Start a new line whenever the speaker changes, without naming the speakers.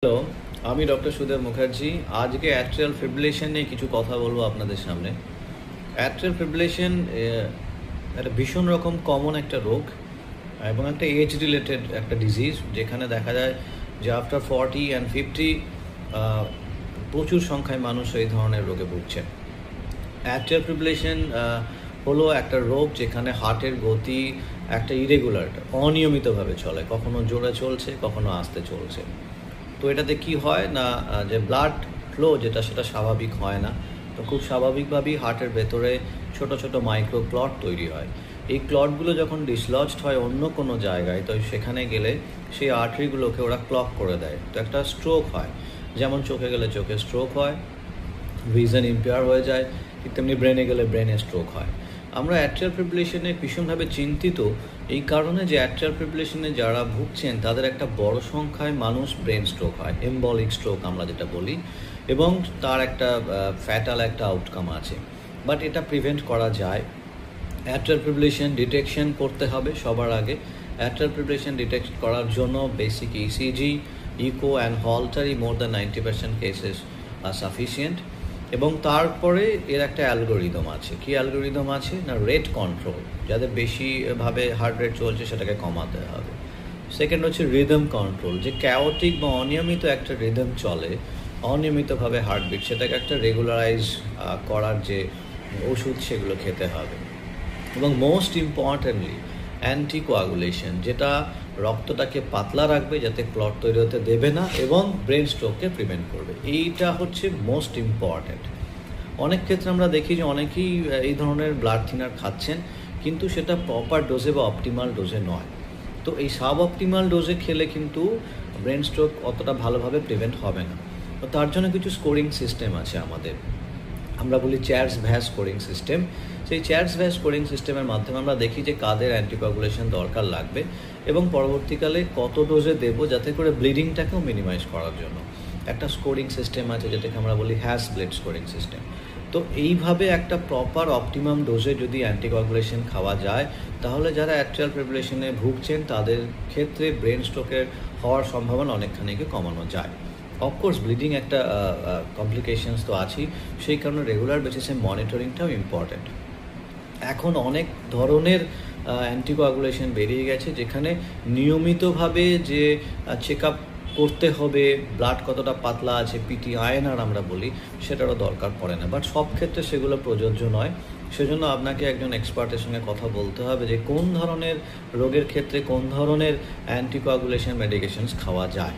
Hello, আমি doctor Sudeb Mukherjee. আজকে atrial fibrillation নিয়ে কিছু কথা বলবো আপনাদের সামনে। অ্যাট্রিয়াল ফিব্রিলেশন একটা ভীষণ রকম কমন একটা রোগ এবং একটা এজ রিলেটেড একটা ডিজিজ, যেখানে দেখা যায় যে আফটার 40 অ্যান্ড 50 প্রচুর সংখ্যায় মানুষ এই ধরনের রোগে ভুগছেন। অ্যাট্রিয়াল ফিব্রিলেশন হলো একটা রোগ যেখানে হার্টের গতি একটা ইরেগুলার, অনিয়মিতভাবে চলে, কখনো জোরে চলছে, কখনো আস্তে চলছে। তো এটাতে কি হয় না, যে ব্লাড ফ্লো সেটা স্বাভাবিক হয় না। তো খুব স্বাভাবিকভাবেই হার্টের ভেতরে ছোট ছোট মাইক্রো ক্লট তৈরি হয়। এই ক্লটগুলো যখন ডিসলজড হয় অন্য কোনো জায়গায়, তো সেখানে গেলে সেই আর্টারিগুলোকে ওরা ক্লক করে দেয়। তো একটা স্ট্রোক হয়, যেমন চোখে গেলে চোখে স্ট্রোক হয়, ভিশন ইম্পেয়ার হয়ে যায়, ঠিক তেমনি ব্রেনে গেলে ব্রেনে স্ট্রোক হয়। আমরা অ্যাট্রিয়াল ফিব্রিলেশনে ভীষণভাবে চিন্তিত এই কারণে যে অ্যাট্রিয়াল ফিব্রিলেশনে যারা ভুগছেন তাদের একটা বড় সংখ্যায় মানুষ ব্রেন স্ট্রোক হয়, এমবলিক স্ট্রোক আমরা যেটা বলি, এবং তার একটা ফ্যাটাল একটা আউটকাম আছে। বাট এটা প্রিভেন্ট করা যায়। অ্যাট্রিয়াল ফিব্রিলেশন ডিটেকশন করতে হবে সবার আগে। অ্যাট্রিয়াল ফিব্রিলেশন ডিটেক্ট করার জন্য বেসিক ইসিজি, ইকো অ্যান্ড হলটারই more than 90% cases are sufficient. এবং তারপরে এর একটা অ্যালগোরিদম আছে। কি অ্যালগোরিদম আছে না, রেট কন্ট্রোল, যাদের বেশিভাবে হার্ট রেট চলছে সেটাকে কমাতে হবে। সেকেন্ড হচ্ছে রিদম কন্ট্রোল, যে ক্যাওটিক বা অনিয়মিত একটা রিদম চলে, অনিয়মিতভাবে হার্টবিট, সেটাকে একটা রেগুলারাইজ করার যে ওষুধ সেগুলো খেতে হবে। এবং মোস্ট ইম্পর্টেন্টলি অ্যান্টিকোয়াগুলেশন, যেটা রক্তটাকে পাতলা রাখবে, যাতে ক্লট তৈরি হতে দেবে না এবং ব্রেন স্ট্রোককে প্রিভেন্ট করবে। এইটা হচ্ছে মোস্ট ইম্পর্ট্যান্ট। অনেক ক্ষেত্রে আমরা দেখি যে অনেকেই এই ধরনের ব্লাড থিনার খাচ্ছেন, কিন্তু সেটা প্রপার ডোজে বা অপটিমাল ডোজে নয়। তো এই সাব অপটিমাল ডোজে খেলে কিন্তু ব্রেন স্ট্রোক অতটা ভালোভাবে প্রিভেন্ট হবে না। তো তার জন্য কিছু স্কোরিং সিস্টেম আছে আমাদের, আমরা বলি চ্যাটস ভ্যাস স্কোরিং সিস্টেম। সেই চ্যাটস ভ্যাস স্কোরিং সিস্টেমের মাধ্যমে আমরা দেখি যে কাদের অ্যান্টিকোয়াগুলেশন দরকার লাগবে এবং পরবর্তীকালে কত ডোজে দেবো, যাতে করে ব্লিডিংটাকেও মিনিমাইজ করার জন্য একটা স্কোরিং সিস্টেম আছে, যেটাকে আমরা বলি হ্যাশ ব্লেড স্কোরিং সিস্টেম। তো এইভাবে একটা প্রপার অপটিমাম ডোজে যদি অ্যান্টিকোয়াগুলেশন খাওয়া যায়, তাহলে যারা অ্যাট্রিয়াল ফিব্রিলেশনে ভুগছেন তাদের ক্ষেত্রে ব্রেন স্ট্রোকের হওয়ার সম্ভাবনা অনেকখানিকে কমানো যায়। অফকোর্স ব্লিডিং একটা কমপ্লিকেশনস তো আছেই, সেই কারণে রেগুলার বেসিসে মনিটরিংটাও ইম্পর্ট্যান্ট। এখন অনেক ধরনের অ্যান্টিকোয়াগুলেশন বেরিয়ে গেছে, যেখানে নিয়মিতভাবে যে চেক আপ করতে হবে, ব্লাড কতটা পাতলা আছে, পিটি আয়এনআর আমরা বলি, সেটারও দরকার পড়ে না। বাট সব ক্ষেত্রে সেগুলো প্রযোজ্য নয়। সেজন্য আপনাকে একজন এক্সপার্টের সঙ্গে কথা বলতে হবে যে কোন ধরনের রোগের ক্ষেত্রে কোন ধরনের অ্যান্টিকোয়াগুলেশন মেডিকেশনস খাওয়া যায়।